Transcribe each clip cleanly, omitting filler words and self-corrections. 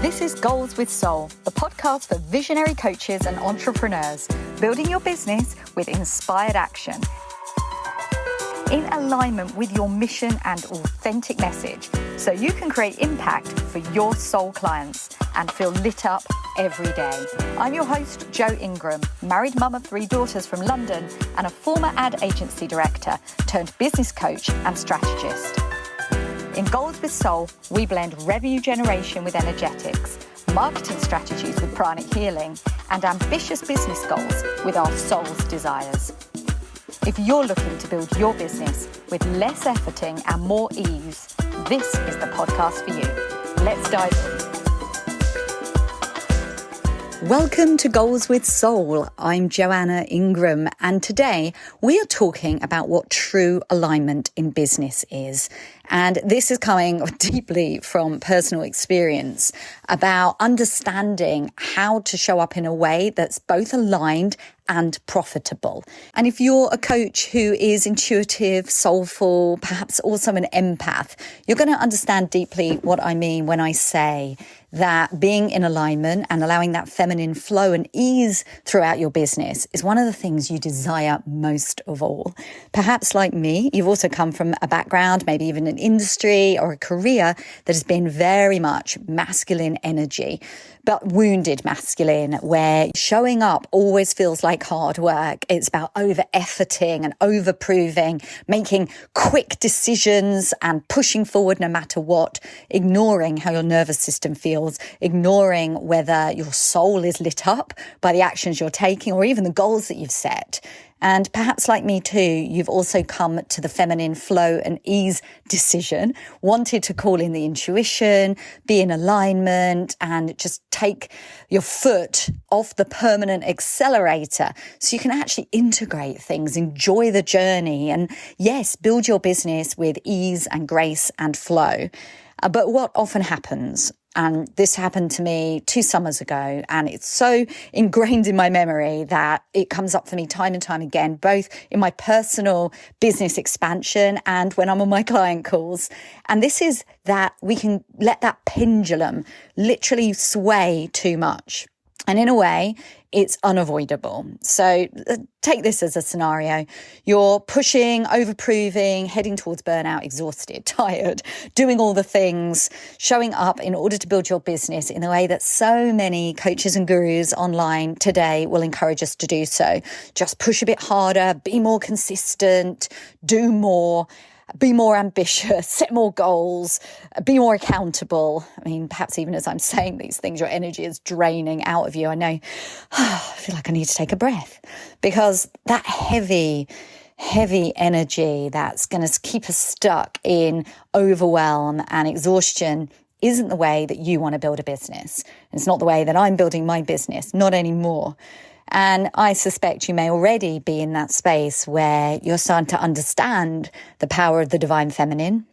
This is Goals with Soul, the podcast for visionary coaches and entrepreneurs, building your business with inspired action. In alignment with your mission and authentic message, so you can create impact for your soul clients and feel lit up every day. I'm your host, Jo Ingram, married mum of 3 daughters from London and a former ad agency director turned business coach and strategist. In Goals with Soul, we blend revenue generation with energetics, marketing strategies with pranic healing, and ambitious business goals with our soul's desires. If you're looking to build your business with less efforting and more ease, this is the podcast for you. Let's dive in. Welcome to Goals with Soul. I'm Joanna Ingram, and today we are talking about what true alignment in business is. And this is coming deeply from personal experience about understanding how to show up in a way that's both aligned and profitable. And if you're a coach who is intuitive, soulful, perhaps also an empath, you're going to understand deeply what I mean when I say that being in alignment and allowing that feminine flow and ease throughout your business is one of the things you desire most of all. Perhaps like me, you've also come from a background, maybe even an industry or a career that has been very much masculine energy, but wounded masculine, where showing up always feels like hard work. It's about over-efforting and over-proving, making quick decisions and pushing forward no matter what, ignoring how your nervous system feels, ignoring whether your soul is lit up by the actions you're taking or even the goals that you've set. And perhaps like me too, you've also come to the feminine flow and ease decision, wanted to call in the intuition, be in alignment, and just take your foot off the permanent accelerator so you can actually integrate things, enjoy the journey, and yes, build your business with ease and grace and flow. But what often happens, and this happened to me 2 summers ago, and it's so ingrained in my memory that it comes up for me time and time again, both in my personal business expansion and when I'm on my client calls. And this is that we can let that pendulum literally sway too much. And in a way, it's unavoidable. So take this as a scenario. You're pushing, overproving, heading towards burnout, exhausted, tired, doing all the things, showing up in order to build your business in the way that so many coaches and gurus online today will encourage us to do so. Just push a bit harder, be more consistent, do more. Be more ambitious, set more goals, be more accountable. I mean, perhaps even as I'm saying these things, your energy is draining out of you. I know, I feel like I need to take a breath because that heavy energy that's going to keep us stuck in overwhelm and exhaustion isn't the way that you want to build a business. It's not the way that I'm building my business, not anymore. And I suspect you may already be in that space where you're starting to understand the power of the divine feminine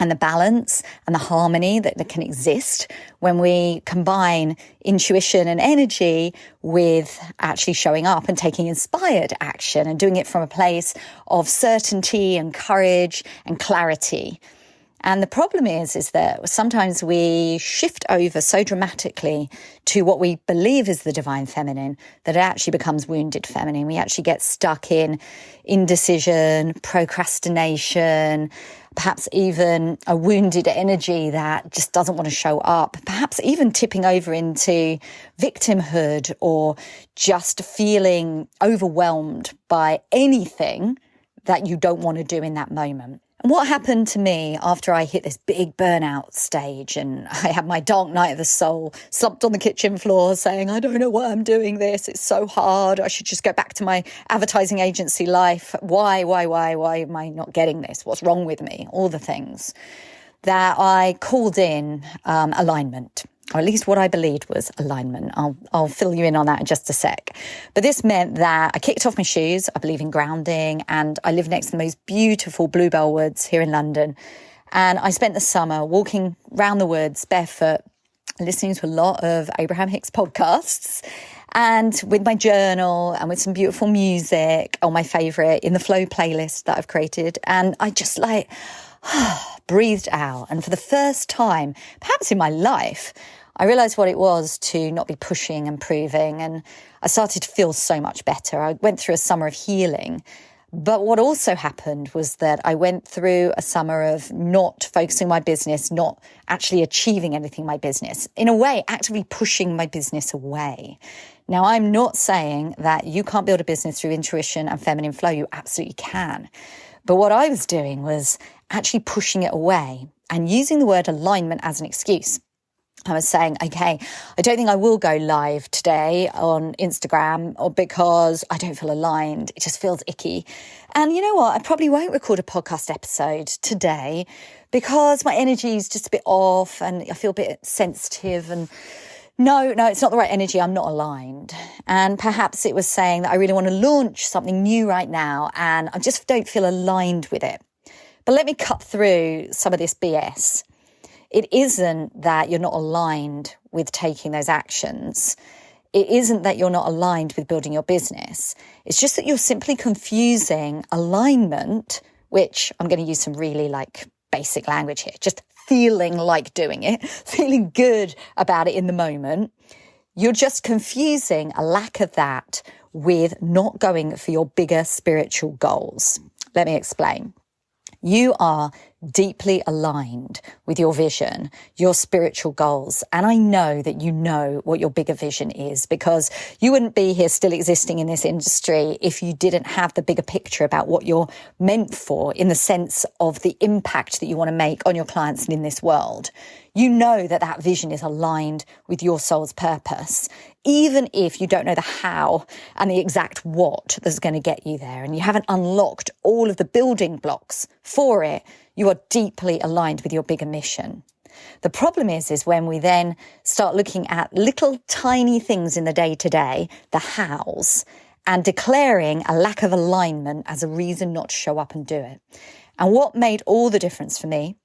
and the balance and the harmony that can exist when we combine intuition and energy with actually showing up and taking inspired action and doing it from a place of certainty and courage and clarity. And the problem is that sometimes we shift over so dramatically to what we believe is the divine feminine that it actually becomes wounded feminine. We actually get stuck in indecision, procrastination, perhaps even a wounded energy that just doesn't want to show up, perhaps even tipping over into victimhood or just feeling overwhelmed by anything that you don't want to do in that moment. And what happened to me after I hit this big burnout stage and I had my dark night of the soul, slumped on the kitchen floor saying, I don't know why I'm doing this. It's so hard. I should just go back to my advertising agency life. Why am I not getting this? What's wrong with me? All the things that I called in alignment. Or at least what I believed was alignment. I'll fill you in on that in just a sec. But this meant that I kicked off my shoes. I believe in grounding, and I live next to the most beautiful bluebell woods here in London. And I spent the summer walking around the woods barefoot, listening to a lot of Abraham Hicks podcasts, and with my journal and with some beautiful music on my favourite In the Flow playlist that I've created. And I just breathed out. And for the first time, perhaps in my life, I realized what it was to not be pushing and proving, and I started to feel so much better. I went through a summer of healing. But what also happened was that I went through a summer of not focusing my business, not actually achieving anything in my business, in a way, actively pushing my business away. Now, I'm not saying that you can't build a business through intuition and feminine flow. You absolutely can. But what I was doing was actually pushing it away and using the word alignment as an excuse. I was saying, okay, I don't think I will go live today on Instagram or because I don't feel aligned. It just feels icky. And you know what? I probably won't record a podcast episode today because my energy is just a bit off and I feel a bit sensitive and no, it's not the right energy. I'm not aligned. And perhaps it was saying that I really want to launch something new right now and I just don't feel aligned with it. But let me cut through some of this BS. It isn't that you're not aligned with taking those actions. It isn't that you're not aligned with building your business. It's just that you're simply confusing alignment, which I'm going to use some really basic language here, just feeling like doing it, feeling good about it in the moment. You're just confusing a lack of that with not going for your bigger spiritual goals. Let me explain. You are deeply aligned with your vision, your spiritual goals. And I know that you know what your bigger vision is because you wouldn't be here still existing in this industry if you didn't have the bigger picture about what you're meant for in the sense of the impact that you want to make on your clients and in this world. You know that that vision is aligned with your soul's purpose, even if you don't know the how and the exact what that's going to get you there. And you haven't unlocked all of the building blocks for it. You are deeply aligned with your bigger mission. The problem is when we then start looking at little tiny things in the day-to-day, the hows, and declaring a lack of alignment as a reason not to show up and do it. And what made all the difference for me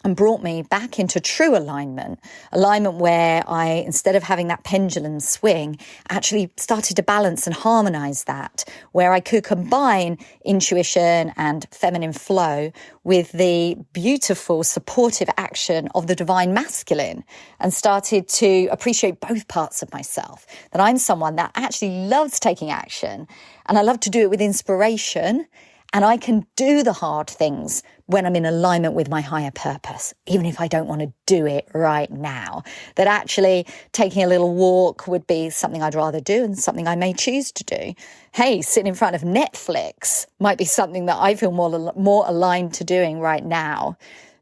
and brought me back into true alignment where I, instead of having that pendulum swing, actually started to balance and harmonize that, where I could combine intuition and feminine flow with the beautiful, supportive action of the divine masculine and started to appreciate both parts of myself, that I'm someone that actually loves taking action and I love to do it with inspiration. And I can do the hard things when I'm in alignment with my higher purpose, even if I don't want to do it right now. That actually taking a little walk would be something I'd rather do and something I may choose to do. Hey, sitting in front of Netflix might be something that I feel more aligned to doing right now.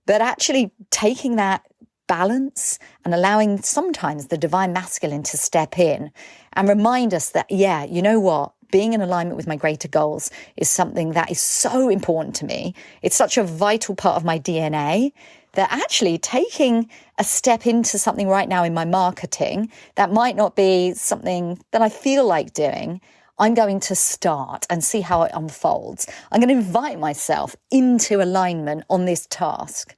But actually taking that balance and allowing sometimes the divine masculine to step in and remind us that, yeah, you know what? Being in alignment with my greater goals is something that is so important to me. It's such a vital part of my DNA that actually taking a step into something right now in my marketing that might not be something that I feel like doing, I'm going to start and see how it unfolds. I'm going to invite myself into alignment on this task.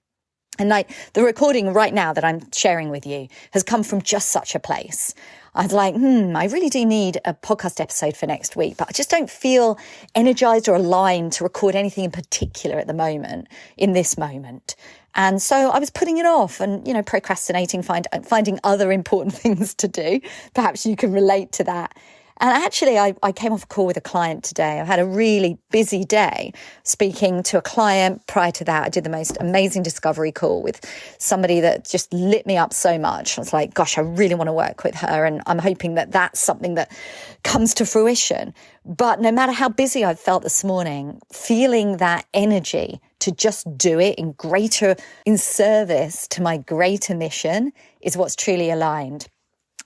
And the recording right now that I'm sharing with you has come from just such a place. I was like, I really do need a podcast episode for next week, but I just don't feel energized or aligned to record anything in particular at the moment, in this moment. And so I was putting it off and, procrastinating, finding other important things to do. Perhaps you can relate to that. And actually, I came off a call with a client today. I had a really busy day speaking to a client. Prior to that, I did the most amazing discovery call with somebody that just lit me up so much. I was like, gosh, I really want to work with her. And I'm hoping that that's something that comes to fruition. But no matter how busy I felt this morning, feeling that energy to just do it in service to my greater mission is what's truly aligned.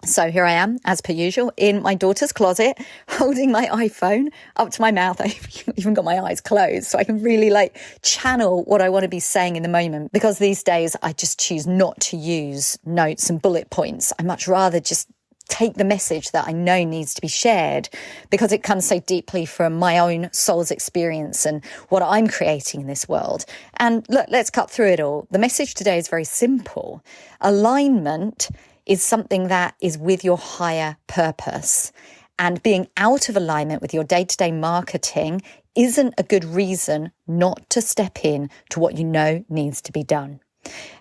So here I am, as per usual, in my daughter's closet, holding my iPhone up to my mouth. I've even got my eyes closed so I can really channel what I want to be saying in the moment. Because these days I just choose not to use notes and bullet points. I much rather just take the message that I know needs to be shared because it comes so deeply from my own soul's experience and what I'm creating in this world. And look, let's cut through it all. The message today is very simple. Alignment is something that is with your higher purpose. And being out of alignment with your day-to-day marketing isn't a good reason not to step in to what you know needs to be done.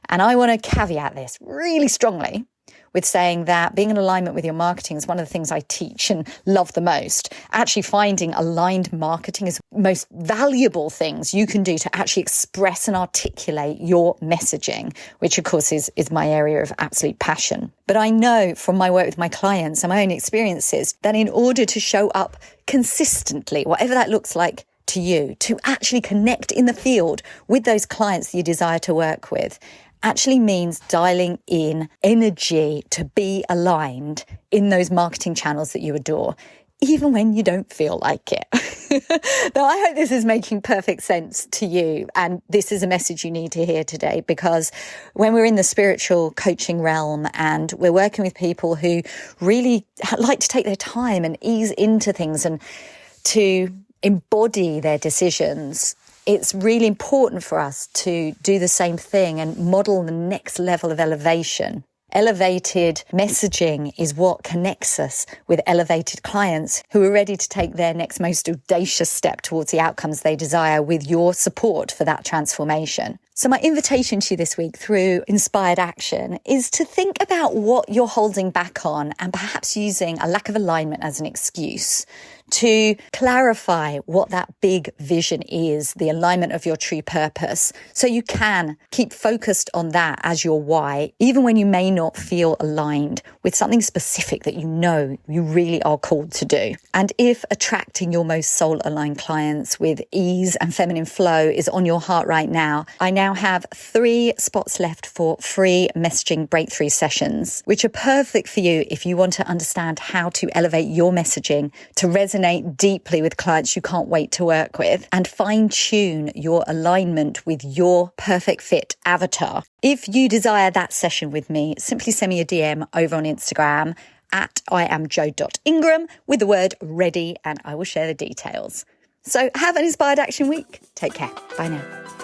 And I want to caveat this really strongly with saying that being in alignment with your marketing is one of the things I teach and love the most. Actually finding aligned marketing is the most valuable things you can do to actually express and articulate your messaging, which of course is my area of absolute passion. But I know from my work with my clients and my own experiences that in order to show up consistently, whatever that looks like to you, to actually connect in the field with those clients that you desire to work with, actually means dialing in energy to be aligned in those marketing channels that you adore, even when you don't feel like it. Now, I hope this is making perfect sense to you. And this is a message you need to hear today, because when we're in the spiritual coaching realm and we're working with people who really like to take their time and ease into things and to embody their decisions, it's really important for us to do the same thing and model the next level of elevation. Elevated messaging is what connects us with elevated clients who are ready to take their next most audacious step towards the outcomes they desire with your support for that transformation. So my invitation to you this week through inspired action is to think about what you're holding back on and perhaps using a lack of alignment as an excuse to clarify what that big vision is, the alignment of your true purpose, so you can keep focused on that as your why, even when you may not feel aligned with something specific that you know you really are called to do. And if attracting your most soul-aligned clients with ease and feminine flow is on your heart right now, I now have 3 spots left for free messaging breakthrough sessions, which are perfect for you if you want to understand how to elevate your messaging to resonate deeply with clients you can't wait to work with and fine-tune your alignment with your perfect fit avatar. If you desire that session with me, simply send me a DM over on Instagram at iamjo.ingram with the word ready, and I will share the details. So have an inspired action week. Take care. Bye now.